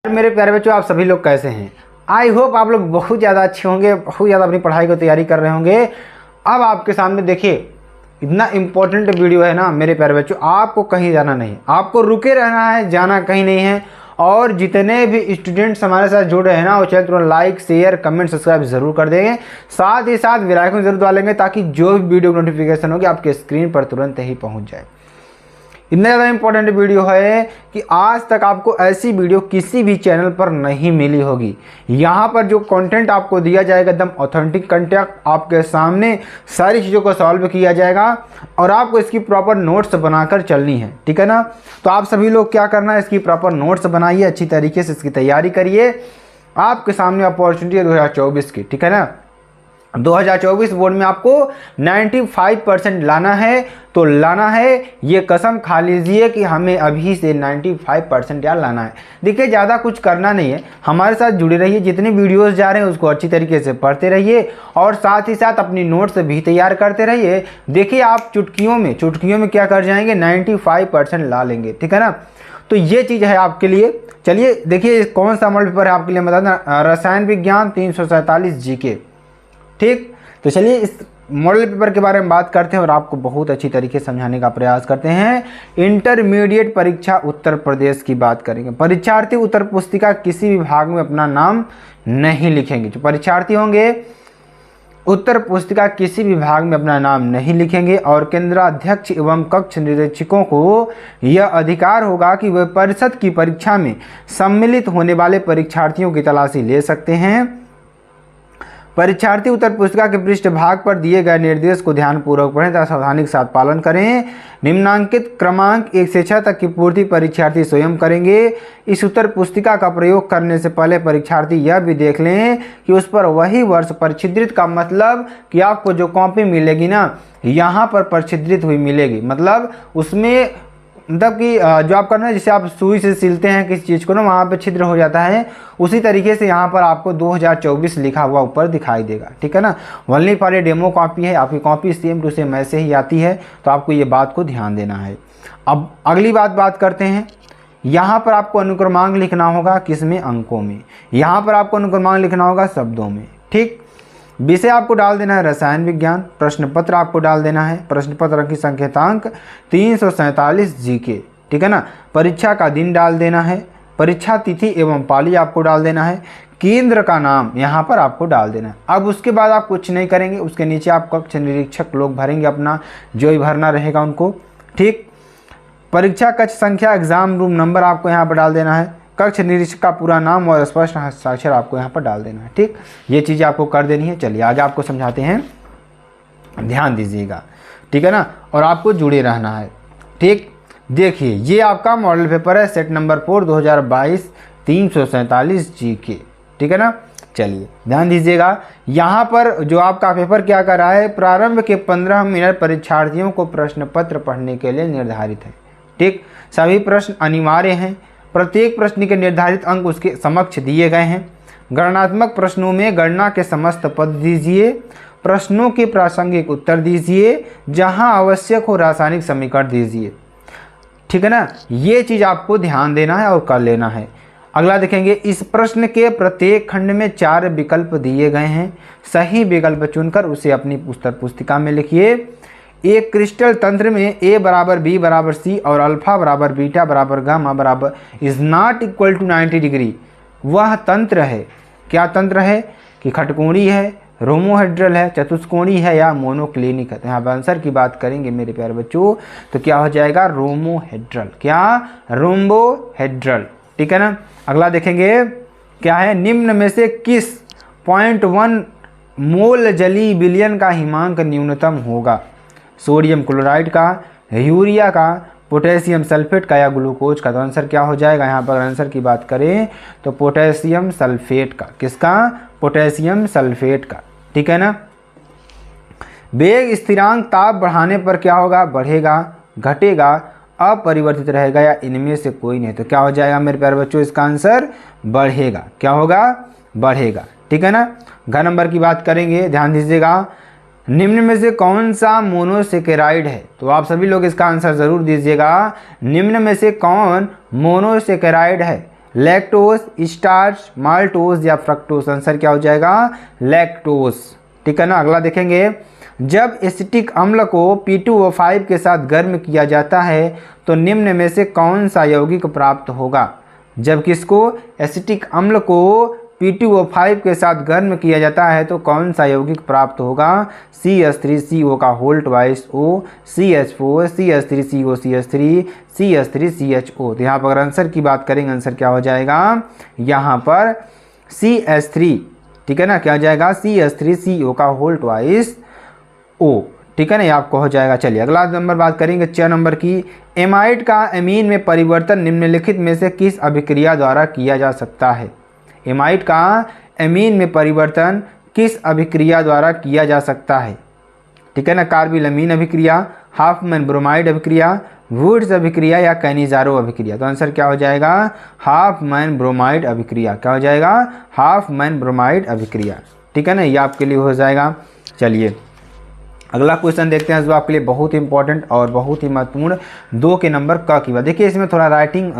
मेरे प्यारे बच्चों, आप सभी लोग कैसे हैं? आई होप आप लोग बहुत ज़्यादा अच्छे होंगे, बहुत ज़्यादा अपनी पढ़ाई की तैयारी कर रहे होंगे। अब आपके सामने देखिए, इतना इम्पोर्टेंट वीडियो है ना मेरे प्यारे बच्चों, आपको कहीं जाना नहीं, आपको रुके रहना है, जाना कहीं नहीं है। और जितने भी स्टूडेंट्स हमारे साथ जुड़ रहे हैं ना, वो चैनल तुरंत लाइक, शेयर, कमेंट, सब्सक्राइब जरूर कर देंगे। साथ ही साथ बेल आइकन जरूर डालेंगे ताकि जो भी वीडियो नोटिफिकेशन होगी आपके स्क्रीन पर तुरंत ही पहुँच जाए। इतना ज़्यादा इंपॉर्टेंट वीडियो है कि आज तक आपको ऐसी वीडियो किसी भी चैनल पर नहीं मिली होगी। यहाँ पर जो कंटेंट आपको दिया जाएगा एकदम ऑथेंटिक कंटेंट, आपके सामने सारी चीज़ों को सॉल्व किया जाएगा और आपको इसकी प्रॉपर नोट्स बनाकर चलनी है, ठीक है ना। तो आप सभी लोग क्या करना है, इसकी प्रॉपर नोट्स बनाइए, अच्छी तरीके से इसकी तैयारी करिए। आपके सामने अपॉर्चुनिटी है 2024 की, ठीक है ना। 2024 बोर्ड में आपको 95% लाना है, तो लाना है, ये कसम खा लीजिए कि हमें अभी से 95% यार लाना है। देखिए, ज़्यादा कुछ करना नहीं है, हमारे साथ जुड़े रहिए, जितने वीडियोस जा रहे हैं उसको अच्छी तरीके से पढ़ते रहिए और साथ ही साथ अपनी नोट्स भी तैयार करते रहिए। देखिए, आप चुटकियों में क्या कर जाएंगे, 95% ला लेंगे, ठीक है ना। तो ये चीज़ है आपके लिए। चलिए देखिए, कौन सा मॉडल पेपर है आपके लिए, बता दें, रसायन विज्ञान 347 जीके, ठीक। तो चलिए इस मॉडल पेपर के बारे में बात करते हैं और आपको बहुत अच्छी तरीके से समझाने का प्रयास करते हैं। इंटरमीडिएट परीक्षा उत्तर प्रदेश की बात करेंगे। परीक्षार्थी उत्तर पुस्तिका किसी भी भाग में अपना नाम नहीं लिखेंगे। जो परीक्षार्थी होंगे उत्तर पुस्तिका किसी भी भाग में अपना नाम नहीं लिखेंगे और केंद्राध्यक्ष एवं कक्ष निरीक्षकों को यह अधिकार होगा कि वे परिषद की परीक्षा में सम्मिलित होने वाले परीक्षार्थियों की तलाशी ले सकते हैं। परीक्षार्थी उत्तर पुस्तिका के पृष्ठ भाग पर दिए गए निर्देश को ध्यानपूर्वक पढ़ें तथा सावधानी के साथ पालन करें। निम्नांकित क्रमांक 1 से 6 तक की पूर्ति परीक्षार्थी स्वयं करेंगे। इस उत्तर पुस्तिका का प्रयोग करने से पहले परीक्षार्थी यह भी देख लें कि उस पर वही वर्ष परिच्छिद्रित, का मतलब कि आपको जो कॉपी मिलेगी ना, यहाँ पर परिच्छिद्रित हुई मिलेगी, मतलब उसमें मतलब कि जो आप करना है, जैसे आप सुई से सिलते हैं किसी चीज़ को ना, वहाँ पे छिद्र हो जाता है, उसी तरीके से यहाँ पर आपको 2024 लिखा हुआ ऊपर दिखाई देगा, ठीक है ना। ओनली फॉर ये डेमो कॉपी है, आपकी कॉपी सेम टू सेम ऐसे ही आती है, तो आपको ये बात को ध्यान देना है। अब अगली बात करते हैं। यहाँ पर आपको अनुक्रमांक लिखना होगा, किसमें, अंकों में। यहाँ पर आपको अनुक्रमांक लिखना होगा शब्दों में, ठीक। विषय आपको डाल देना है रसायन विज्ञान। प्रश्न पत्र आपको डाल देना है, प्रश्न पत्र की संख्यातांक 347 जीके, ठीक है ना। परीक्षा का दिन डाल देना है, परीक्षा तिथि एवं पाली आपको डाल देना है, केंद्र का नाम यहाँ पर आपको डाल देना है। अब उसके बाद आप कुछ नहीं करेंगे, उसके नीचे आप कक्ष निरीक्षक लोग भरेंगे अपना, जो ही भरना रहेगा उनको, ठीक। परीक्षा कक्ष संख्या, एग्जाम रूम नंबर आपको यहाँ पर डाल देना है, कक्ष निरीक्षक का पूरा नाम और स्पष्ट हस्ताक्षर आपको यहाँ पर डाल देना है, ठीक। ये चीज़ें आपको कर देनी है। चलिए आगे आपको समझाते हैं, ध्यान दीजिएगा, ठीक है ना, और आपको जुड़े रहना है, ठीक। देखिए, ये आपका मॉडल पेपर है, सेट नंबर 4 2022 347 जीके, ठीक है ना। चलिए ध्यान दीजिएगा, यहाँ पर जो आपका पेपर क्या कर रहा है, प्रारंभ के 15 मिनट परीक्षार्थियों को प्रश्न पत्र पढ़ने के लिए निर्धारित है, ठीक। सभी प्रश्न अनिवार्य हैं, प्रत्येक प्रश्न के निर्धारित अंक उसके समक्ष दिए गए हैं। गणनात्मक प्रश्नों में गणना के समस्त पद दीजिए, प्रश्नों के प्रासंगिक उत्तर दीजिए, जहां आवश्यक हो रासायनिक समीकरण दीजिए, ठीक है ना। ये चीज़ आपको ध्यान देना है और कर लेना है। अगला देखेंगे, इस प्रश्न के प्रत्येक खंड में 4 विकल्प दिए गए हैं, सही विकल्प चुनकर उसे अपनी उत्तर पुस्तिका में लिखिए। एक क्रिस्टल तंत्र में A बराबर B बराबर C और अल्फा बराबर बीटा बराबर गामा बराबर is not equal to 90 degree वह तंत्र है। क्या तंत्र है कि खटकोणी है, रोमोहेड्रल है, चतुष्कोणी है या मोनोक्लिनिक है। तो यहाँ पर आंसर की बात करेंगे मेरे प्यारे बच्चों, तो क्या हो जाएगा, रोमोहेड्रल। क्या, रोम्बोहेड्रल, ठीक है ना। अगला देखेंगे, क्या है, निम्न में से किस 0.1 मोल जलीय विलयन का हिमांक न्यूनतम होगा। सोडियम क्लोराइड का, यूरिया का, पोटेशियम सल्फेट का या ग्लूकोज का। तो आंसर क्या हो जाएगा, यहाँ पर आंसर की बात करें तो पोटेशियम सल्फेट का। किसका, पोटेशियम सल्फेट का, ठीक है ना। वेग स्थिरांक ताप बढ़ाने पर क्या होगा, बढ़ेगा, घटेगा, अपरिवर्तित रहेगा या इनमें से कोई नहीं। तो क्या हो जाएगा मेरे प्यारे बच्चों, इसका आंसर बढ़ेगा। क्या होगा, बढ़ेगा, ठीक है ना। घ नंबर की बात करेंगे, ध्यान दीजिएगा, निम्न में से कौन सा मोनोसेकेराइड है। तो आप सभी लोग इसका आंसर ज़रूर दीजिएगा, निम्न में से कौन मोनोसेकेराइड है। लैक्टोज, स्टार्च, माल्टोज या फ्रक्टोज? आंसर क्या हो जाएगा? लैक्टोज। ठीक है ना। अगला देखेंगे, जब एसिटिक अम्ल को P2O5 के साथ गर्म किया जाता है तो निम्न में से कौन सा यौगिक प्राप्त होगा? जब किसको? एसिटिक अम्ल को P2O5 के साथ गर्म किया जाता है तो कौन सा यौगिक प्राप्त होगा? CH3CO का whole twice O, CH4, CH3CO, CH3, CH3CHO। तो यहाँ पर अगर आंसर की बात करेंगे, आंसर क्या हो जाएगा? यहाँ पर CH3। ठीक है ना, क्या हो जाएगा? CH3CO का होल ट्वाइस O। ठीक है ना, ये आपको हो जाएगा। चलिए अगला नंबर बात करेंगे 6 नंबर की। एमाइड का एमीन में परिवर्तन निम्नलिखित में से किस अभिक्रिया द्वारा किया जा सकता है? एमाइड का एमीन में परिवर्तन किस अभिक्रिया द्वारा किया जा सकता है? ठीक है ना, कार्बिलमीन अभिक्रिया, हाफमैन ब्रोमाइड अभिक्रिया, वुड्स अभिक्रिया या कैनिजारो अभिक्रिया? तो आंसर क्या हो जाएगा? हाफमैन ब्रोमाइड अभिक्रिया। क्या हो जाएगा? हाफमैन ब्रोमाइड अभिक्रिया। ठीक है ना, ये आपके लिए हो जाएगा। चलिए अगला क्वेश्चन देखते हैं जो आपके लिए बहुत इंपॉर्टेंट और बहुत ही महत्वपूर्ण 2 के नंबर क की बात। देखिए इसमें थोड़ा राइटिंग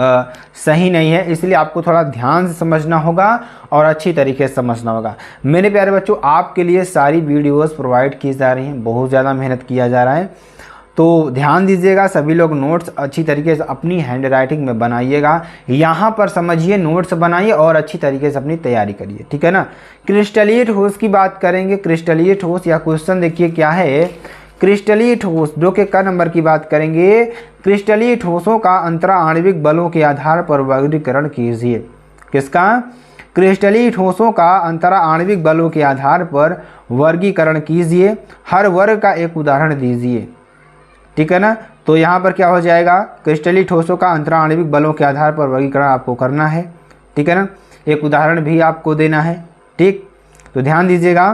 सही नहीं है, इसलिए आपको थोड़ा ध्यान से समझना होगा और अच्छी तरीके से समझना होगा। मेरे प्यारे बच्चों, आपके लिए सारी वीडियोस प्रोवाइड की जा रही हैं, बहुत ज़्यादा मेहनत किया जा रहा है, तो ध्यान दीजिएगा। सभी लोग नोट्स अच्छी तरीके से अपनी हैंड राइटिंग में बनाइएगा। यहाँ पर समझिए, नोट्स बनाइए और अच्छी तरीके से अपनी तैयारी करिए। ठीक है ना। क्रिस्टलीय ठोस की बात करेंगे। क्रिस्टलीय ठोस या क्वेश्चन देखिए क्या है। क्रिस्टलीय ठोस 2 के क नंबर की बात करेंगे। क्रिस्टलीय ठोसों का अंतराणविक बलों के आधार पर वर्गीकरण कीजिए। किसका? क्रिस्टलीय ठोसों का अंतराणविक बलों के आधार पर वर्गीकरण कीजिए। हर वर्ग का एक उदाहरण दीजिए। ठीक है ना, तो यहाँ पर क्या हो जाएगा? क्रिस्टलीय ठोसों का अंतराणविक बलों के आधार पर वर्गीकरण आपको करना है। ठीक है ना, एक उदाहरण भी आपको देना है। ठीक, तो ध्यान दीजिएगा।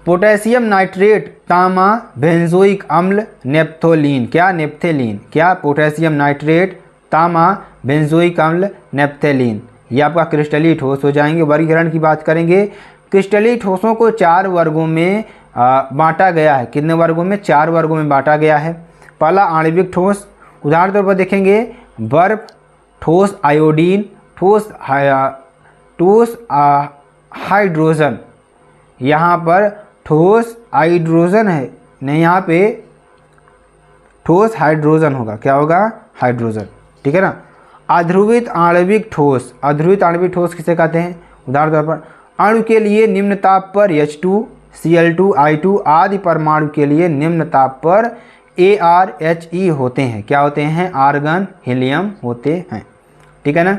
पोटेशियम नाइट्रेट, तामा, बेंजोइक अम्ल, नेप्थोलीन। क्या? नेप्थेलीन। क्या? पोटेशियम नाइट्रेट, तामा, बेंजोइक अम्ल, नेप्थेलीन। ये आपका क्रिस्टलीय ठोस हो जाएंगे। वर्गीकरण की बात करेंगे। क्रिस्टलीय ठोसों को 4 वर्गों में बांटा गया है। कितने वर्गों में? 4 वर्गों में बांटा गया है। पहला आणविक ठोस, उदाहरण तौर पर देखेंगे बर्फ, ठोस आयोडीन, ठोस हाइड्रोजन। यहाँ पर ठोस हाइड्रोजन है नहीं, यहाँ पे ठोस हाइड्रोजन होगा। क्या होगा? हाइड्रोजन। ठीक है ना। अध्रुवित आणविक ठोस। अध्रुवित आणविक ठोस किसे कहते हैं? उदाहरण तौर पर अणु के लिए निम्न ताप पर H2, Cl2, I2 आदि परमाणु के लिए निम्न ताप पर ARHE होते हैं। क्या होते हैं? आर्गन, हीलियम होते हैं। ठीक है ना।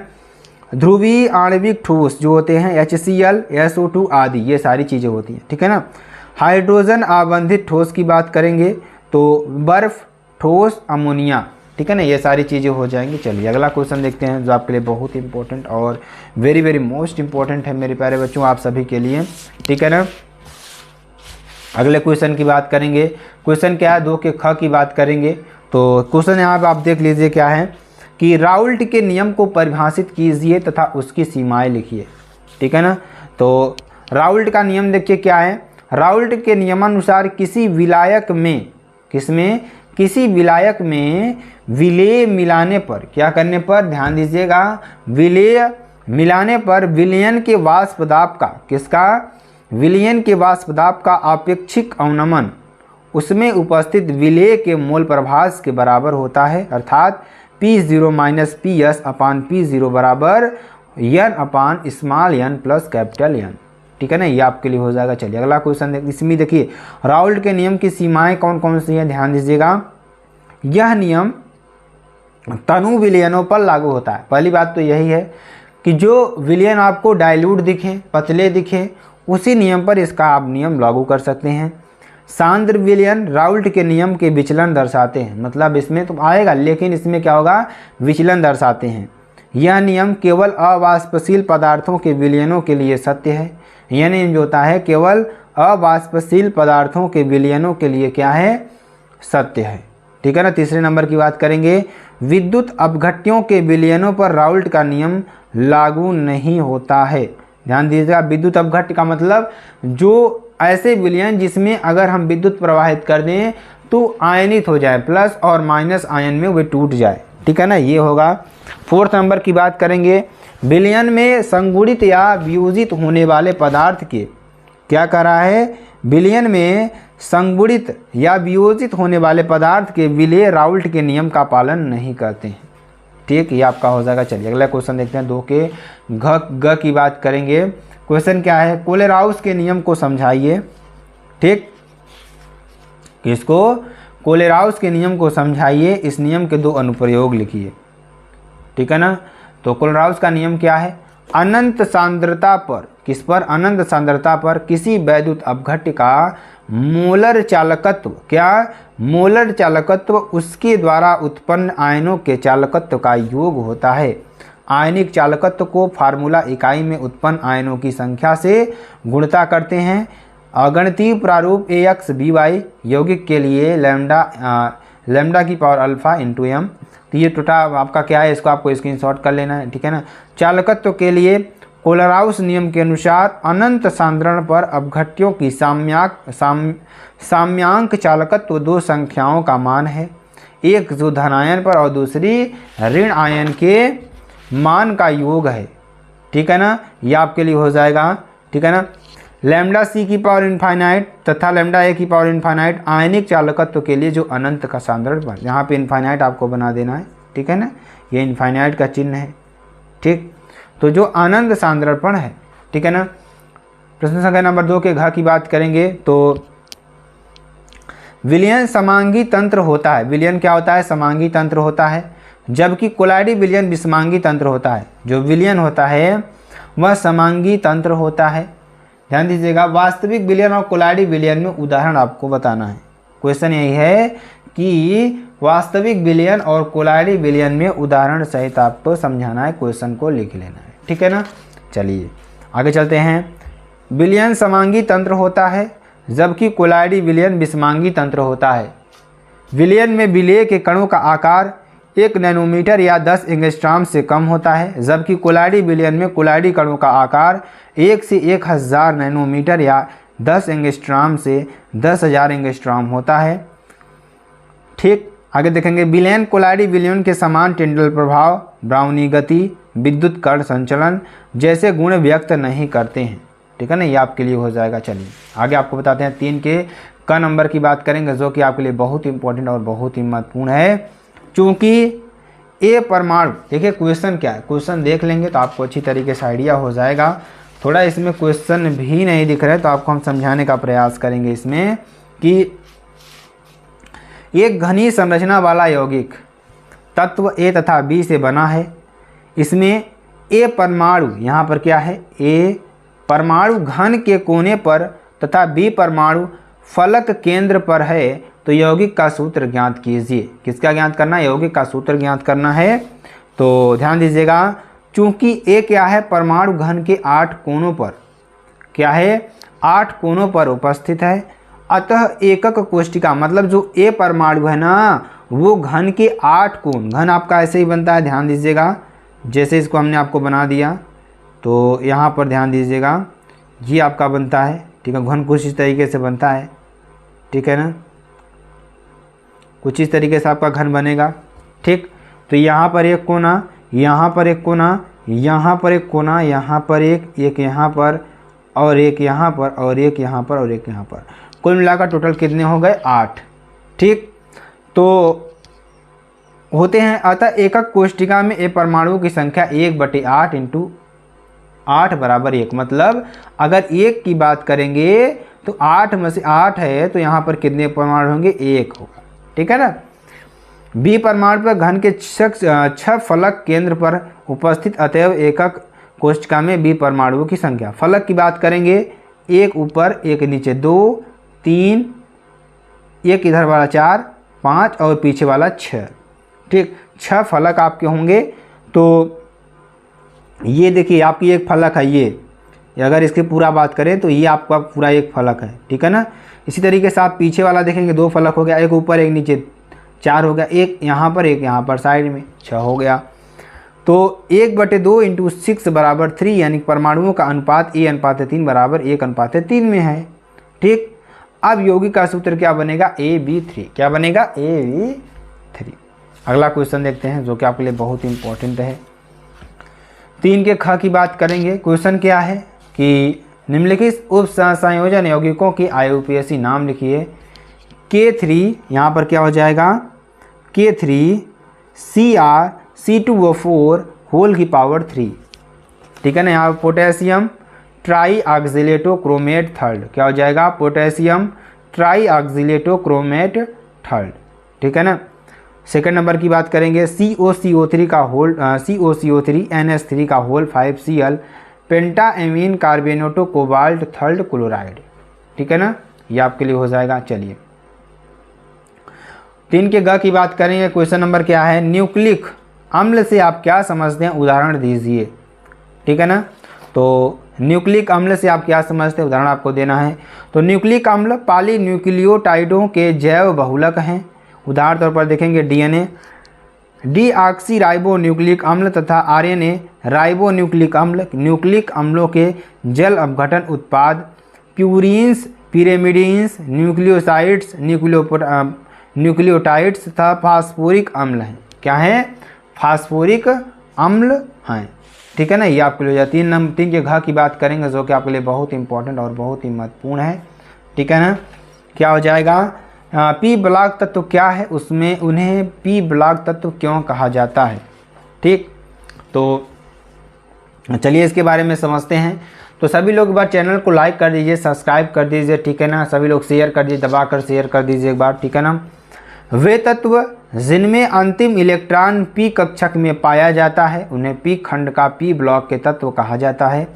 ध्रुवीय आणविक ठोस जो होते हैं HCl, SO2 आदि, ये सारी चीज़ें होती हैं। ठीक है ना। हाइड्रोजन आबंधित ठोस की बात करेंगे तो बर्फ, ठोस अमोनिया। ठीक है ना, ये सारी चीज़ें हो जाएंगी। चलिए अगला क्वेश्चन देखते हैं जो आपके लिए बहुत इंपॉर्टेंट और वेरी वेरी मोस्ट इंपॉर्टेंट है मेरे प्यारे बच्चों, आप सभी के लिए। ठीक है ना। अगले क्वेश्चन की बात करेंगे। क्वेश्चन क्या है? 2 के ख की बात करेंगे। तो क्वेश्चन यहाँ पर आप देख लीजिए क्या है कि राउल्ट के नियम को परिभाषित कीजिए तथा उसकी सीमाएं लिखिए। ठीक है ना। तो राउल्ट का नियम देखिए क्या है। राउल्ट के नियमानुसार किसी विलायक में, किसमें? किसी विलायक में विलेय मिलाने पर, क्या करने पर? ध्यान दीजिएगा, विलेय मिलाने पर विलयन के वाष्प दाब का, किसका? विलयन के वाष्प दाब का आपेक्षिक अवनमन उसमें उपस्थित विलेय के मोल प्रभास के बराबर होता है। अर्थात P0 माइनस PS अपान P0 बराबर n अपान small n plus capital N। ठीक है ना, ये आपके लिए हो जाएगा। चलिए अगला क्वेश्चन इसमें देखिए राउल्ट के नियम की सीमाएं कौन कौन सी हैं, ध्यान दीजिएगा। यह नियम तनु विलयनों पर लागू होता है। पहली बात तो यही है कि जो विलयन आपको डाइल्यूट दिखे, पतले दिखे, उसी नियम पर इसका आप नियम लागू कर सकते हैं। सांद्र विलयन राउल्ट के नियम के विचलन दर्शाते हैं, मतलब इसमें तो आएगा लेकिन इसमें क्या होगा? विचलन दर्शाते हैं। यह नियम केवल अवाष्पशील पदार्थों के विलयनों के लिए सत्य है। यह नियम जो होता है केवल अवाष्पशील पदार्थों के विलयनों के लिए क्या है? सत्य है। ठीक है ना। तीसरे नंबर की बात करेंगे। विद्युत अपघट्यों के विलयनों पर राउल्ट का नियम लागू नहीं होता है। ध्यान दीजिएगा, विद्युत अपघट्य का मतलब जो ऐसे विलयन जिसमें अगर हम विद्युत प्रवाहित कर दें तो आयनित हो जाए, प्लस और माइनस आयन में वे टूट जाए। ठीक है ना, ये होगा। 4th नंबर की बात करेंगे, विलयन में संगुणित या वियोजित होने वाले पदार्थ के, क्या कर रहा है, विलयन में संगुणित या वियोजित होने वाले पदार्थ के विलेय राउल्ट के नियम का पालन नहीं करते हैं। ठीक, ये आपका हो जाएगा। चलिए अगला क्वेश्चन देखते हैं। 2 के ग की बात करेंगे। क्वेश्चन क्या है, कोलेराउस के नियम को समझाइए। ठीक, किसको, कोलेराउस के नियम को समझाइए, इस नियम के 2 अनुप्रयोग लिखिए। ठीक है ना, तो कोलेराउस का नियम क्या है, अनंत सांद्रता पर, किस पर, अनंत सांद्रता पर किसी वैद्युत अपघट्य का मोलर चालकत्व, क्या, मोलर चालकत्व उसके द्वारा उत्पन्न आयनों के चालकत्व का योग होता है। आयनिक चालकत्व को फार्मूला इकाई में उत्पन्न आयनों की संख्या से गुणता करते हैं। अगणितीय प्रारूप AX BY यौगिक के लिए लैम्डा की पावर अल्फा इंटू m। तो ये टोटल आपका क्या है, इसको आपको स्क्रीनशॉट कर लेना है। ठीक है ना, चालकत्व के लिए कोलेराउस नियम के अनुसार अनंत सांद्रण पर अपघट्यों की साम्यांक चालकत्व 2 संख्याओं का मान है, एक जो धनायन पर और दूसरी ऋण आयन के मान का योग है। ठीक है ना, ये आपके लिए हो जाएगा। ठीक है ना, लैम्डा C की पावर इनफाइनाइट तथा लैम्डा A की पावर इनफाइनाइट आयनिक चालकत्व के लिए जो अनंत का सांद्रण पर, यहाँ पे इनफाइनाइट आपको बना देना है। ठीक है ना, ये इनफाइनाइट का चिन्ह है। ठीक, तो जो अनंत सांद्रणपण है। ठीक है ना, प्रश्न संख्या नंबर 2 के घ की बात करेंगे तो विलयन समांगी तंत्र होता है। विलयन क्या होता है, समांगी तंत्र होता है, जबकि कोलाइडी विलयन विषमांगी तंत्र होता है। जो विलयन होता है वह समांगी तंत्र होता है। ध्यान दीजिएगा, वास्तविक विलयन और कोलाइडी विलयन में उदाहरण आपको बताना है। क्वेश्चन यही है कि वास्तविक विलयन और कोलाइडी विलयन में उदाहरण सहित आपको समझाना है, क्वेश्चन को लिख लेना है। ठीक है ना, चलिए आगे चलते हैं। विलयन समांगी तंत्र होता है, जबकि कोलाइडी विलयन विषमांगी तंत्र होता है। विलयन में विलेय के कणों का आकार 1 नैनोमीटर या 10 एंगस्ट्रॉम से कम होता है, जबकि कोलाइडी विलयन में कोलाइडी कणों का आकार 1 से 1000 नैनोमीटर या 10 एंगस्ट्रॉम से 10,000 एंगस्ट्रॉम होता है। ठीक, आगे देखेंगे, विलयन कोलाइडी विलयन के समान टिंडल प्रभाव, ब्राउनी गति, विद्युत कण संचलन जैसे गुण व्यक्त नहीं करते हैं। ठीक है ना, ये आपके लिए हो जाएगा। चलिए आगे आपको बताते हैं। 3 के क नंबर की बात करेंगे, जो कि आपके लिए बहुत इंपॉर्टेंट और बहुत ही महत्वपूर्ण है। चूँकि ए परमाणु, देखिए क्वेश्चन क्या है, क्वेश्चन देख लेंगे तो आपको अच्छी तरीके से आइडिया हो जाएगा। थोड़ा इसमें क्वेश्चन भी नहीं दिख रहा है तो आपको हम समझाने का प्रयास करेंगे इसमें कि एक घनी संरचना वाला यौगिक तत्व A तथा B से बना है। इसमें A परमाणु, यहाँ पर क्या है, A परमाणु घन के कोने पर तथा B परमाणु फलक केंद्र पर है। तो यौगिक का सूत्र ज्ञात कीजिए। किसका ज्ञात करना है, यौगिक का सूत्र ज्ञात करना है। तो ध्यान दीजिएगा, चूंकि A क्या है, परमाणु घन के 8 कोनों पर, क्या है, 8 कोनों पर उपस्थित है, अतः एकक कोष्ठिका, मतलब जो A परमाणु है ना वो घन के 8 कोण, घन आपका ऐसे ही बनता है। ध्यान दीजिएगा, जैसे इसको हमने आपको बना दिया तो यहाँ पर ध्यान दीजिएगा, ये आपका बनता है। ठीक है, घन कुछ इस तरीके से बनता है। ठीक है ना, कुछ इस तरीके से आपका घन बनेगा। ठीक, तो यहाँ पर एक कोना, यहाँ पर एक कोना, यहाँ पर एक कोना, यहाँ पर एक यहाँ पर और एक यहाँ पर और एक यहाँ पर और एक यहाँ पर, कुल मिलाकर टोटल कितने हो गए, 8। ठीक, तो होते हैं। अतः एकक कोष्ठिका में ए परमाणुओं की संख्या 1/8 × 8 = 1। मतलब अगर 1 की बात करेंगे तो 8 में से 8 है तो यहाँ पर कितने परमाणु होंगे, 1 होगा। ठीक है ना। बी परमाणु पर घन के 6 फलक केंद्र पर उपस्थित, अतएव एकक कोष्ठिका में बी परमाणुओं की संख्या, फलक की बात करेंगे, 1 ऊपर 1 नीचे, 2 3, एक इधर वाला 4 5 और पीछे वाला 6। ठीक, 6 फलक आपके होंगे। तो ये देखिए आपकी एक फलक है, ये अगर इसकी पूरा बात करें तो ये आपका पूरा एक फलक है। ठीक है ना। इसी तरीके से आप पीछे वाला देखेंगे, 2 फलक हो गया, 1 ऊपर 1 नीचे, 4 हो गया, 1 यहाँ पर 1 यहाँ पर साइड में, 6 हो गया। तो 1/2 × 6 = 3, यानी परमाणुओं का अनुपात A/3 = 1/3 में है। ठीक, अब यौगिक का सूत्र क्या बनेगा, AB3। क्या बनेगा, AB3। अगला क्वेश्चन देखते हैं जो कि आपके लिए बहुत इंपॉर्टेंट है। 3 के ख की बात करेंगे। क्वेश्चन क्या है कि निम्नलिखित उप संयोजन यौगिकों की IUPAC नाम लिखिए। K3 यहाँ पर क्या हो जाएगा, K3CrC2O4 होल की पावर 3, ठीक है ना। यहाँ पोटेशियम ट्राई ऑक्सिलेटो क्रोमेट थर्ड क्या हो जाएगा, पोटेशियम ट्राई ऑक्सिलेटो क्रोमेट थर्ड, ठीक है ना। सेकंड नंबर की बात करेंगे COCO3 का होल COCO3 NH3 का होल 5Cl पेंटा एमीन कार्बोनेटो कोबाल्ट थर्ड क्लोराइड, ठीक है ना, ये आपके लिए हो जाएगा। चलिए 3 के ग की बात करेंगे। क्वेश्चन नंबर क्या है, न्यूक्लिक अम्ल से आप क्या समझते हैं, उदाहरण दीजिए, ठीक है ना। तो न्यूक्लिक अम्ल से आप क्या समझते हैं, उदाहरण आपको देना है। तो न्यूक्लिक अम्ल पॉलीन्यूक्लियोटाइडों के जैव बहुलक हैं। उदाहरण तौर पर देखेंगे DNA डीऑक्सी राइबो न्यूक्लिक अम्ल तथा RNA राइबो न्यूक्लिक अम्ल न्यूक्लिक अम्लों के जल अपघटन उत्पाद प्यूरिन्स पिरिमिडीन्स न्यूक्लियोसाइड्स न्यूक्लियोटाइड्स तथा फास्फोरिक अम्ल हैं। क्या है, फास्फोरिक अम्ल हैं, ठीक है ना। ये आपके लिए 3 के घ की बात करेंगे जो कि आपके लिए बहुत इंपॉर्टेंट और बहुत ही महत्वपूर्ण है, ठीक है ना। क्या हो जाएगा, P ब्लॉक तत्व क्या है, उसमें उन्हें P ब्लॉक तत्व क्यों कहा जाता है, ठीक। तो चलिए इसके बारे में समझते हैं। तो सभी लोग एक बार चैनल को लाइक कर दीजिए, सब्सक्राइब कर दीजिए, ठीक है ना। सभी लोग शेयर कर दीजिए, दबाकर शेयर कर दीजिए एक बार, ठीक है ना। वे तत्व जिनमें अंतिम इलेक्ट्रॉन P कक्षक में पाया जाता है उन्हें P खंड का P ब्लॉक के तत्व कहा जाता है।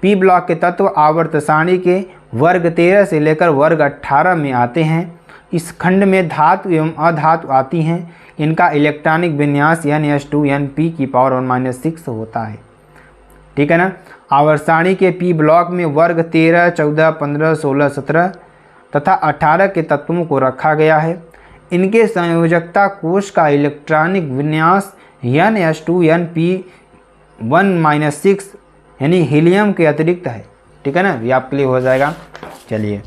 P ब्लॉक के तत्व आवर्त सारणी के वर्ग 13 से लेकर वर्ग 18 में आते हैं। इस खंड में धातु एवं अधातु आती हैं। इनका इलेक्ट्रॉनिक विन्यास NH2N P⁻⁻6 होता है, ठीक है ना। आवर्त सारणी के P ब्लॉक में वर्ग 13, 14, 15, 16, 17 तथा 18 के तत्वों को रखा गया है। इनके संयोजकता कोश का इलेक्ट्रॉनिक विन्यास NH2N P1-6 यानी हीलियम के अतिरिक्त है, ठीक है ना। ये आपके लिए हो जाएगा। चलिए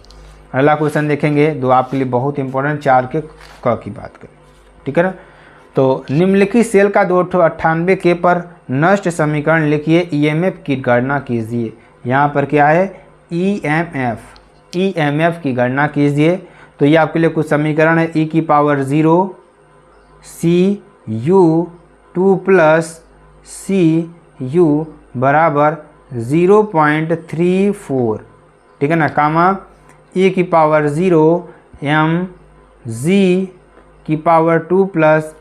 अगला क्वेश्चन देखेंगे जो आपके लिए बहुत इंपॉर्टेंट 4 के क की बात करें, ठीक है ना। तो निम्नलिखित सेल का 298K पर नष्ट समीकरण लिखिए, EMF की गणना कीजिए। यहाँ पर क्या है, EMF की गणना कीजिए। तो ये आपके लिए कुछ समीकरण है। e⁻0 Cu2 + Cu बराबर 0.34, ठीक है ना, कामा e⁻0 mg⁻2 प्लस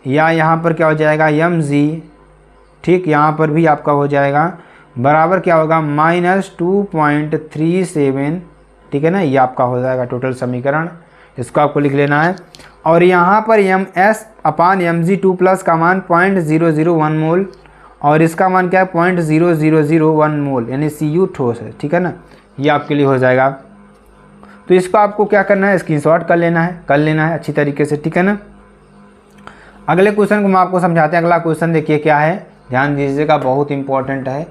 या यहाँ पर क्या हो जाएगा mg, ठीक, यहाँ पर भी आपका हो जाएगा बराबर क्या होगा -2.37, ठीक है ना। ये आपका हो जाएगा टोटल समीकरण, इसको आपको लिख लेना है। और यहाँ पर ms/mg2 प्लस का मान 0.001 मोल और इसका मान क्या है 0.0001 मोल यानी Cu ठोस है, ठीक है ना। ये आपके लिए हो जाएगा। तो इसको आपको क्या करना है, स्क्रीनशॉट कर लेना है अच्छी तरीके से, ठीक है ना। अगले क्वेश्चन को हम आपको समझाते हैं। अगला क्वेश्चन देखिए क्या है, ध्यान दीजिएगा, बहुत इंपॉर्टेंट है।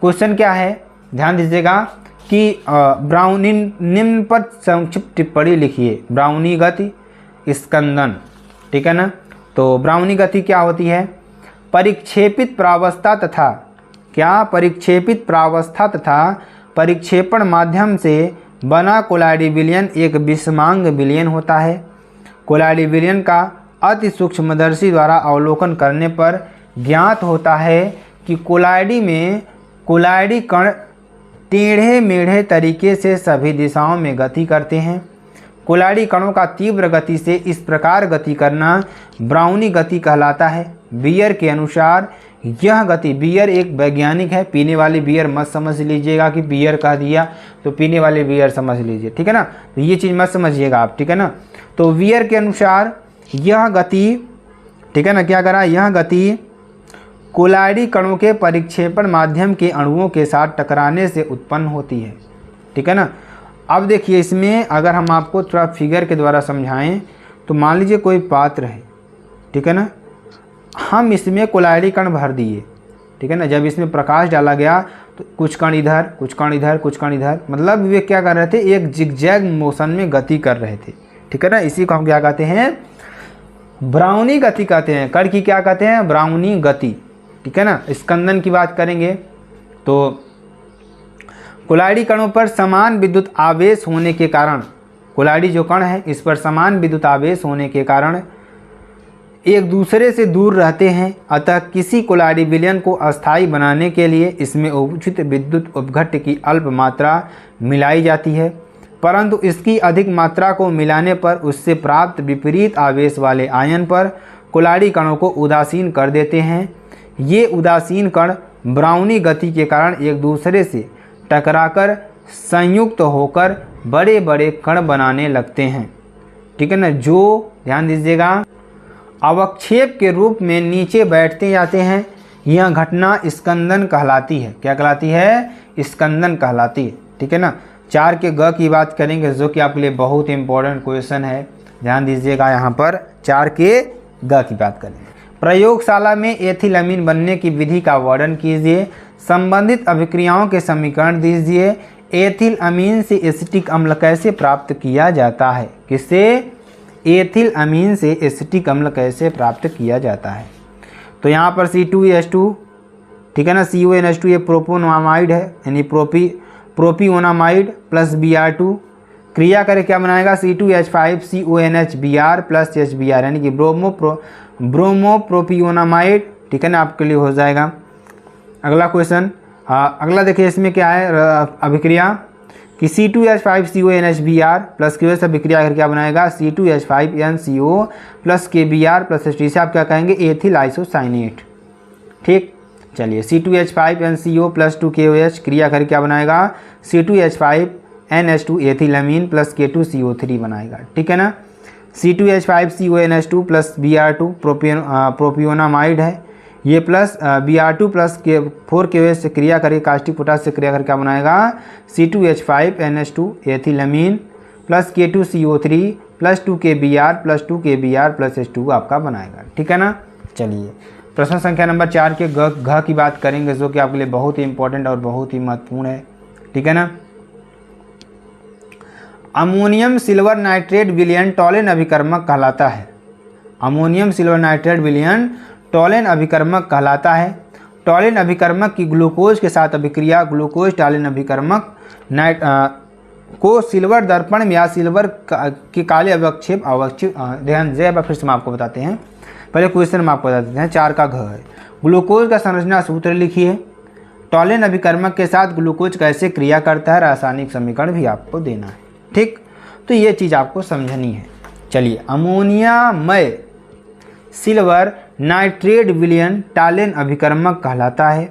क्वेश्चन क्या है, ध्यान दीजिएगा कि ब्राउनी निम्न पर संक्षिप्त टिप्पणी लिखिए। ब्राउनी गति स्कंदन, ठीक है ना। तो ब्राउनी गति क्या होती है, परिक्षेपित प्रावस्था तथा परिक्षेपण माध्यम से बना कोलाइडी विलयन एक विषमांग विलयन होता है। कोलाइडी विलयन का अति सूक्ष्मदर्शी द्वारा अवलोकन करने पर ज्ञात होता है कि कोलाइडी कण टेढ़े मेढ़े तरीके से सभी दिशाओं में गति करते हैं। कोलाइडी कणों का तीव्र गति से इस प्रकार गति करना ब्राउनी गति कहलाता है। बियर के अनुसार यह गति, बियर एक वैज्ञानिक है, पीने वाली बियर मत समझ लीजिएगा कि बियर कह दिया तो पीने वाली बियर समझ लीजिए, ठीक है ना। तो ये चीज़ मत समझिएगा आप, ठीक है ना। तो बियर के अनुसार यह गति, ठीक है ना, क्या करा, यह गति कोलाइडी कणों के परिक्षेपण माध्यम के अणुओं के साथ टकराने से उत्पन्न होती है, ठीक है ना। अब देखिए इसमें अगर हम आपको थोड़ा फिगर के द्वारा समझाएं तो मान लीजिए कोई पात्र है, ठीक है ना, हम इसमें कोलाइडी कण भर दिए, ठीक है ना। जब इसमें प्रकाश डाला गया तो कुछ कण इधर, कुछ कण इधर, कुछ कण इधर, मतलब वे क्या कर रहे थे, एक जिगजैग मोशन में गति कर रहे थे, ठीक है ना। इसी को हम क्या कहते हैं, ब्राउनी गति कहते हैं। कण की क्या कहते हैं? ब्राउनी गति। ठीक है ना। स्कंदन की बात करेंगे तो कोलाइडी कणों पर समान विद्युत आवेश होने के कारण, कोलाइडी जो कण है इस पर समान विद्युत आवेश होने के कारण एक दूसरे से दूर रहते हैं। अतः किसी कोलाइडी विलयन को अस्थायी बनाने के लिए इसमें उचित विद्युत उपघट्ट की अल्प मात्रा मिलाई जाती है, परंतु इसकी अधिक मात्रा को मिलाने पर उससे प्राप्त विपरीत आवेश वाले आयन पर कोलाइडी कणों को उदासीन कर देते हैं। ये उदासीन कण ब्राउनी गति के कारण एक दूसरे से टकराकर संयुक्त होकर बड़े बड़े कण बनाने लगते हैं। ठीक है ना। जो ध्यान दीजिएगा अवक्षेप के रूप में नीचे बैठते जाते हैं। यह घटना स्कंदन कहलाती है। क्या कहलाती है? स्कंदन कहलाती है। ठीक है ना। 4 के ग की बात करेंगे जो कि आपके लिए बहुत इंपॉर्टेंट क्वेश्चन है। ध्यान दीजिएगा यहाँ पर 4 के ग की बात करेंगे। प्रयोगशाला में एथिलअमीन बनने की विधि का वर्णन कीजिए। संबंधित अभिक्रियाओं के समीकरण दीजिए। एथिलअमीन से एसिटिक अम्ल कैसे प्राप्त किया जाता है? किससे? एथिलअमीन से एसिटिक अम्ल कैसे प्राप्त किया जाता है? तो यहाँ पर C2H2, ठीक है ना, CONH2 ये प्रोपोनामाइड है, यानी प्रोपियोनामाइड प्लस Br2 क्रिया करे क्या बनाएगा? C2H5CONH Br प्लस HBr, यानी कि ब्रोमोप्रोपियोनामाइड। ठीक है ना, आपके लिए हो जाएगा। अगला क्वेश्चन, अगला देखिए इसमें क्या है अभिक्रिया कि C2H5CONH Br प्लस QS अभिक्रिया करके क्या बनाएगा? C2H5NCO plus KBr plus H2 से आप क्या कहेंगे? Ethyl isocyanate. ठीक, चलिए C2H5NCO प्लस 2KOH क्रिया करके क्या बनाएगा? C2H5NH2 एथिलअमीन प्लस K2CO3 बनाएगा। ठीक है ना। C2H5CONH2 प्लस Br2 प्रोपियोनामाइड है ये प्लस Br2 प्लस 4KOH से क्रिया करके कास्टिक पोटास से क्रिया करके क्या बनाएगा? C2H5NH2 ethylamine plus K2CO3 plus 2KBr plus 2KBr plus H2 आपका बनाएगा। ठीक है ना। चलिए प्रश्न संख्या नंबर 4 के घ की बात करेंगे जो कि आपके लिए बहुत ही इंपॉर्टेंट और बहुत ही महत्वपूर्ण है। ठीक है ना। अमोनियम सिल्वर नाइट्रेट विलयन टॉलेन अभिकर्मक कहलाता है। अमोनियम सिल्वर नाइट्रेट विलयन टॉलेन अभिकर्मक कहलाता है। टॉलेन अभिकर्मक की ग्लूकोज के साथ अभिक्रिया ग्लूकोज टॉलेन अभिकर्मक को सिल्वर दर्पण में या सिल्वर के काले अवक्षेप ध्यान से फिर से हम आपको बताते हैं। पहले क्वेश्चन हम आपको बता देते हैं। 4 का घ है। ग्लूकोज का संरचना सूत्र लिखिए। टॉलेन अभिकर्मक के साथ ग्लूकोज कैसे क्रिया करता है, रासायनिक समीकरण भी आपको देना है। ठीक, तो ये चीज़ आपको समझनी है। चलिए अमोनियामय सिल्वर नाइट्रेट विलयन टॉलेन अभिकर्मक कहलाता है।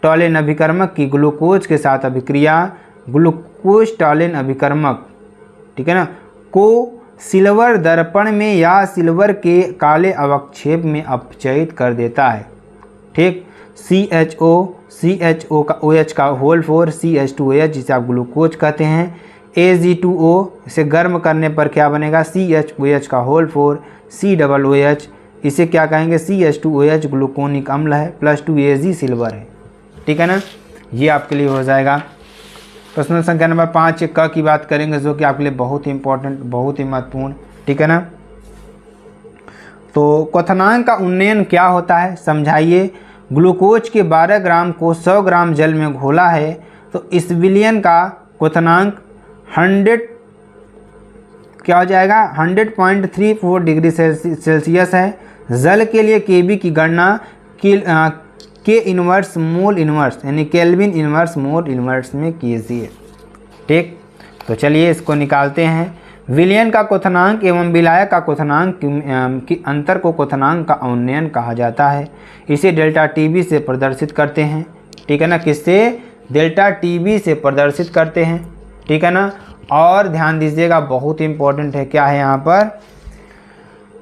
टॉलेन अभिकर्मक की ग्लूकोज के साथ अभिक्रिया ग्लूकोज टॉलेन अभिकर्मक, ठीक है ना, को सिल्वर दर्पण में या सिल्वर के काले अवक्षेप में अपचयित कर देता है। ठीक, CHO का OH का होल 4 CH2OH जिसे आप ग्लूकोज कहते हैं। Ag2O इसे गर्म करने पर क्या बनेगा? CHOH का होल 4 COOH इसे क्या कहेंगे? CH2OH ग्लूकोनिक अम्ल है प्लस 2Ag सिल्वर है। ठीक है ना। ये आपके लिए हो जाएगा। प्रश्न संख्या नंबर 5 क की बात करेंगे जो कि आपके लिए बहुत ही इंपॉर्टेंट बहुत ही महत्वपूर्ण। ठीक है ना। तो क्वथनांक का उन्नयन क्या होता है समझाइए। ग्लूकोज के 12 ग्राम को 100 ग्राम जल में घोला है तो इस विलयन का क्वथनांक 100 क्या हो जाएगा? 100.34 डिग्री सेल्सियस है। जल के लिए Kb की गणना के इनवर्स मोल इनवर्स यानी केल्विन इनवर्स मोल इनवर्स में कीजिए। ठीक, तो चलिए इसको निकालते हैं। विलयन का क्वथनांक एवं विलायक का क्वथनांक की अंतर को क्वथनांक का अवनयन कहा जाता है। इसे डेल्टा TB से प्रदर्शित करते हैं। ठीक है ना। किससे? डेल्टा TB से प्रदर्शित करते हैं। ठीक है ना। और ध्यान दीजिएगा बहुत इंपॉर्टेंट है, क्या है यहाँ पर?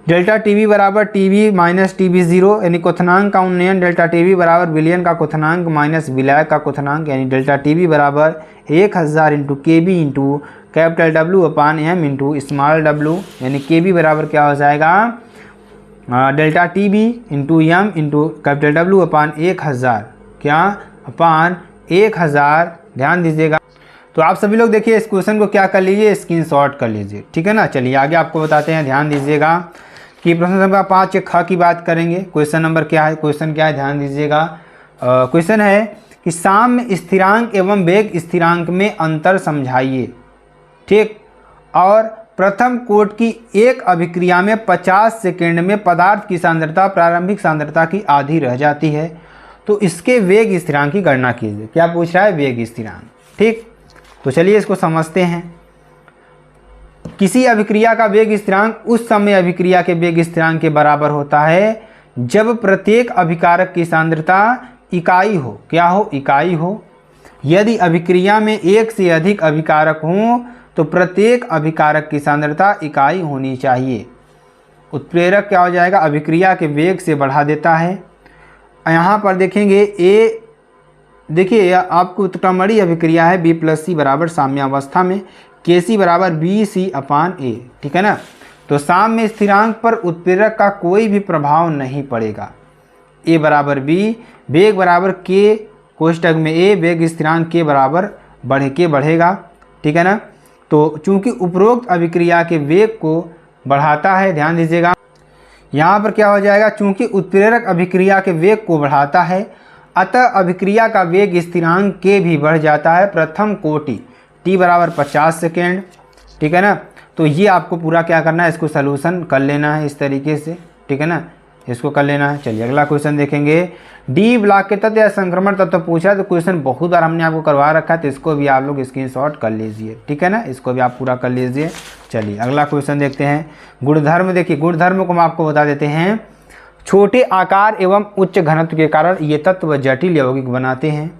डेल्टा TB बराबर TB माइनस TB0 यानी क्वथनांक का उन्नयन डेल्टा TB बराबर विलयन का क्वथनांक माइनस विलायक का क्वथनांक यानी डेल्टा TB बराबर 1000 into KB into capital W अपान M इंटू स्मॉल w यानी KB बराबर क्या हो जाएगा? Delta TB into M into capital W अपान 1000 क्या अपान 1000। ध्यान दीजिएगा। तो आप सभी लोग देखिए इस क्वेश्चन को क्या कर लीजिए, स्क्रीनशॉट कर लीजिए। ठीक है ना। चलिए आगे आपको बताते हैं। ध्यान दीजिएगा कि प्रश्न नंबर 5 ख की बात करेंगे। क्वेश्चन नंबर क्या है, क्वेश्चन क्या है ध्यान दीजिएगा। क्वेश्चन है कि साम्य स्थिरांक एवं वेग स्थिरांक में अंतर समझाइए। ठीक, और प्रथम कोट की एक अभिक्रिया में 50 सेकेंड में पदार्थ की सांद्रता प्रारंभिक सांद्रता की आधी रह जाती है, तो इसके वेग स्थिरांक की गणना कीजिए। क्या पूछ रहा है, वेग स्थिरांक। ठीक, तो चलिए इसको समझते हैं। किसी अभिक्रिया का वेग स्थिरांक उस समय अभिक्रिया के वेग स्थिरांक के बराबर होता है जब प्रत्येक अभिकारक की सांद्रता इकाई हो। क्या हो, इकाई हो। यदि अभिक्रिया में एक से अधिक अभिकारक हों तो प्रत्येक अभिकारक की सांद्रता इकाई होनी चाहिए। उत्प्रेरक क्या हो जाएगा, अभिक्रिया के वेग से बढ़ा देता है। यहाँ पर देखेंगे ए, देखिए आपको उत्क्रमणीय अभिक्रिया है B+C बराबर साम्यावस्था में Kc बराबर BC/A। ठीक है ना, तो साम्य स्थिरांक पर उत्प्रेरक का कोई भी प्रभाव नहीं पड़ेगा। A बराबर B, वेग बराबर K कोष्टक में A, वेग स्थिरांक K बराबर बढ़ेगा। ठीक है ना, तो चूंकि उपरोक्त अभिक्रिया के वेग को बढ़ाता है, ध्यान दीजिएगा यहाँ पर क्या हो जाएगा, चूंकि उत्प्रेरक अभिक्रिया के वेग को बढ़ाता है अतः अभिक्रिया का वेग स्थिरांक K भी बढ़ जाता है। प्रथम कोटि T बराबर 50 सेकेंड। ठीक है ना, तो ये आपको पूरा क्या करना है, इसको सलूशन कर लेना है इस तरीके से। ठीक है ना, इसको कर लेना है। चलिए अगला क्वेश्चन देखेंगे। डी ब्लॉक के तत्व या संक्रमण तत्व पूछा है, तो क्वेश्चन बहुत बार हमने आपको करवा रखा है, तो इसको भी आप लोग स्क्रीनशॉट कर लीजिए। ठीक है ना, इसको भी आप पूरा कर लीजिए। चलिए अगला क्वेश्चन देखते हैं। गुणधर्म देखिए, गुणधर्म को हम आपको बता देते हैं। छोटे आकार एवं उच्च घनत्व के कारण ये तत्व जटिल यौगिक बनाते हैं।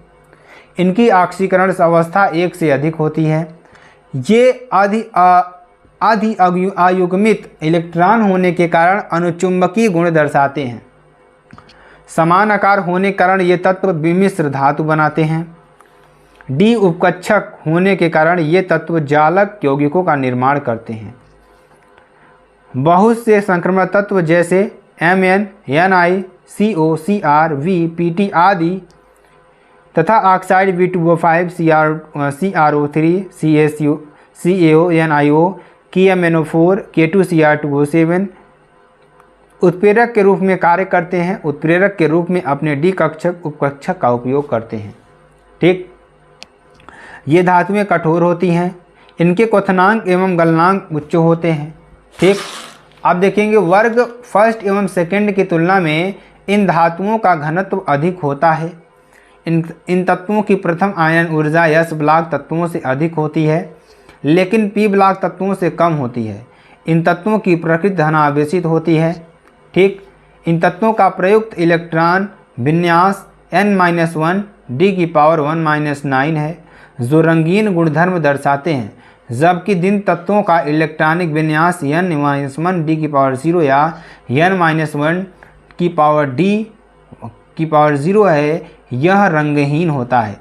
इनकी ऑक्सीकरण अवस्था 1 से अधिक होती है। ये आधि अयुग्मित इलेक्ट्रॉन होने के कारण अनुचुंबकीय गुण दर्शाते हैं। समान आकार होने के कारण ये तत्व विमिश्र धातु बनाते हैं। डी उपकक्षक होने के कारण ये तत्व जालक यौगिकों का निर्माण करते हैं। बहुत से संक्रमण तत्व जैसे Mn, Ni, CO, Cr, V, Pt आदि तथा oxide B2O5, CrO3, CaO, NiO, KMnO4, K2Cr2O7 उत्प्रेरक के रूप में कार्य करते हैं। उत्प्रेरक के रूप में अपने डी कक्षक उपकक्षक का उपयोग करते हैं। ठीक, ये धातुएं कठोर होती हैं। इनके क्वथनांक एवं गलनांक उच्च होते हैं। ठीक, आप देखेंगे वर्ग फर्स्ट एवं सेकंड की तुलना में इन धातुओं का घनत्व अधिक होता है। इन तत्वों की प्रथम आयन ऊर्जा S ब्लॉक तत्वों से अधिक होती है, लेकिन P ब्लॉक तत्वों से कम होती है। इन तत्वों की प्रकृति धनावेशित होती है। ठीक, इन तत्वों का प्रयुक्त इलेक्ट्रॉन विन्यास n-1 D⁻⁻⁹ है, जो रंगीन गुणधर्म दर्शाते हैं, जबकि जिन तत्वों का इलेक्ट्रॉनिक विन्यास n-1 D⁻0 या n-1 D⁻0 है, यह रंगहीन होता है।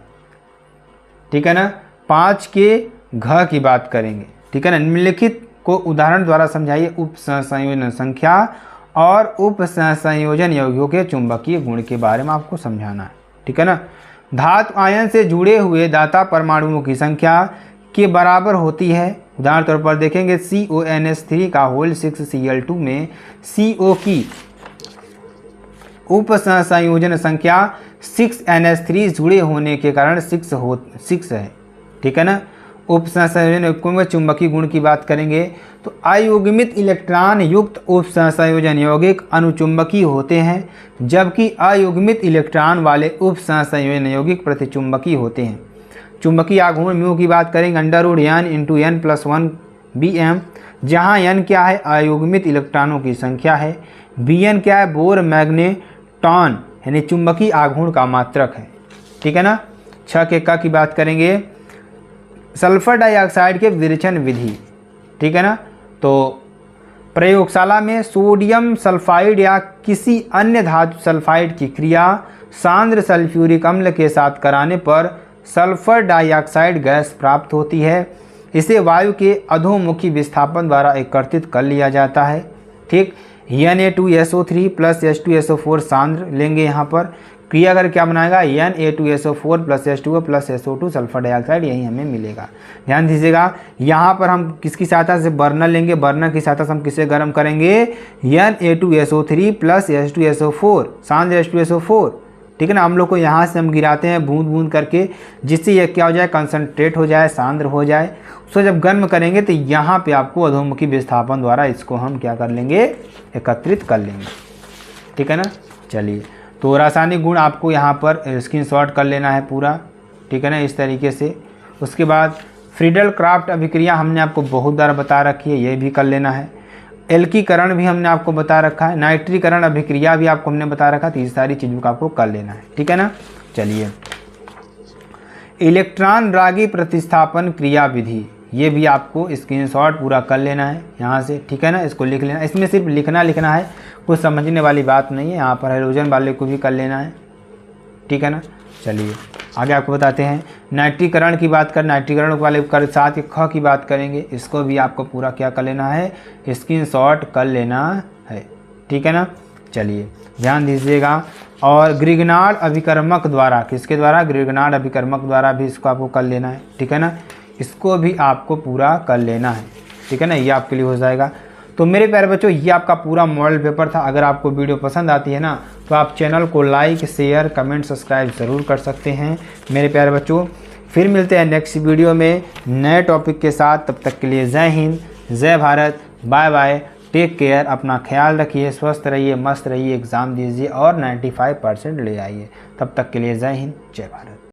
ठीक है ना, 5 के घ की बात करेंगे। ठीक है ना, निम्नलिखित को उदाहरण द्वारा समझाइए। उप संयोजन संख्या और उप संयोजन यौगिकों के चुंबकीय गुण के बारे में आपको समझाना है। ठीक है ना, धातु आयन से जुड़े हुए दाता परमाणुओं की संख्या के बराबर होती है। उदाहरण तौर पर देखेंगे CONH3 का होल 6Cl2 में CO की उप संयोजन संख्या 6NH3 जुड़े होने के कारण 6 है। ठीक है ना, उप संयोजन यौगिकों में चुंबकीय गुण की बात करेंगे तो अयुग्मित इलेक्ट्रॉन युक्त उप संयोजन यौगिक अनुचुंबकीय होते हैं, जबकि अयुग्मित इलेक्ट्रॉन वाले उप संयोजन यौगिक प्रतिचुंबकीय होते हैं। चुंबकीय आघूर्ण म्यू की बात करेंगे √n×n+1 Bm, जहाँ n क्या है, अयुग्मित इलेक्ट्रॉनों की संख्या है। Bn क्या है, बोर मैग्नेटॉन यानी चुंबकीय आघूर्ण का मात्रक है। ठीक है ना, 6 के क की बात करेंगे। सल्फर डाइऑक्साइड के विरेचन विधि। ठीक है ना, तो प्रयोगशाला में सोडियम सल्फाइड या किसी अन्य धातु सल्फाइड की क्रिया सांद्र सल्फ्यूरिक अम्ल के साथ कराने पर सल्फर डाइऑक्साइड गैस प्राप्त होती है। इसे वायु के अधोमुखी विस्थापन द्वारा एकत्रित कर लिया जाता है। ठीक, Na2SO3 + H2SO4 सांद्र लेंगे यहाँ पर। क्रिया कर क्या बनाएगा, Na2SO4 plus H2O plus SO2 sulphur dioxide, यही हमें मिलेगा। ध्यान दीजिएगा, यहाँ पर हम किसकी सहायता से बर्नर लेंगे, बर्नर की सहायता से हम किसे गर्म करेंगे, Na2SO3 प्लस H2SO4 सांद्र H2SO4, ठीक है ना। हम लोग को यहाँ से हम गिराते हैं बूंद बूंद करके, जिससे यह क्या हो जाए, कंसनट्रेट हो जाए, सांद्र हो जाए। उसको जब गर्म करेंगे तो यहाँ पे आपको अधोमुखी विस्थापन द्वारा इसको हम क्या कर लेंगे, एकत्रित कर लेंगे, ठीक है ना। चलिए, तो रासायनिक गुण आपको यहाँ पर स्क्रीनशॉट कर लेना है पूरा, ठीक है ना, इस तरीके से। उसके बाद फ्रीडल क्राफ्ट अभिक्रिया हमने आपको बहुत बार बता रखी है, ये भी कर लेना है। एल्कीकरण भी हमने आपको बता रखा है, नाइट्रीकरण अभिक्रिया भी आपको हमने बता रखा है, तो ये सारी चीज़ों का आपको कर लेना है, ठीक है ना। चलिए, इलेक्ट्रॉन रागी प्रतिस्थापन क्रिया विधि, ये भी आपको स्क्रीनशॉट पूरा कर लेना है यहाँ से, ठीक है ना। इसको लिख लेना, इसमें सिर्फ लिखना है, कुछ समझने वाली बात नहीं है। यहाँ पर हाइड्रोजन वाले को भी कर लेना है, ठीक है ना। चलिए आगे आपको बताते हैं, नाइट्रीकरण की बात कर, नाइट्रीकरण वाले कर साथ ही ख की बात करेंगे, इसको भी आपको पूरा क्या कर लेना है, स्क्रीनशॉट कर लेना है, ठीक है ना। चलिए ध्यान दीजिएगा, और ग्रिग्नार्ड अभिकर्मक द्वारा, किसके द्वारा, ग्रिग्नार्ड अभिकर्मक द्वारा भी इसको आपको कर लेना है, ठीक है ना। इसको भी आपको पूरा कर लेना है, ठीक है ना, ये आपके लिए हो जाएगा। तो मेरे प्यारे बच्चों, ये आपका पूरा मॉडल पेपर था। अगर आपको वीडियो पसंद आती है ना, तो आप चैनल को लाइक, शेयर, कमेंट, सब्सक्राइब ज़रूर कर सकते हैं मेरे प्यारे बच्चों। फिर मिलते हैं नेक्स्ट वीडियो में नए टॉपिक के साथ। तब तक के लिए जय हिंद, जय Bharat, bye bye, take care, अपना ख्याल रखिए, स्वस्थ रहिए, मस्त रहिए, एग्ज़ाम दीजिए और 95% ले आइए। तब तक के लिए जय हिंद, जय भारत।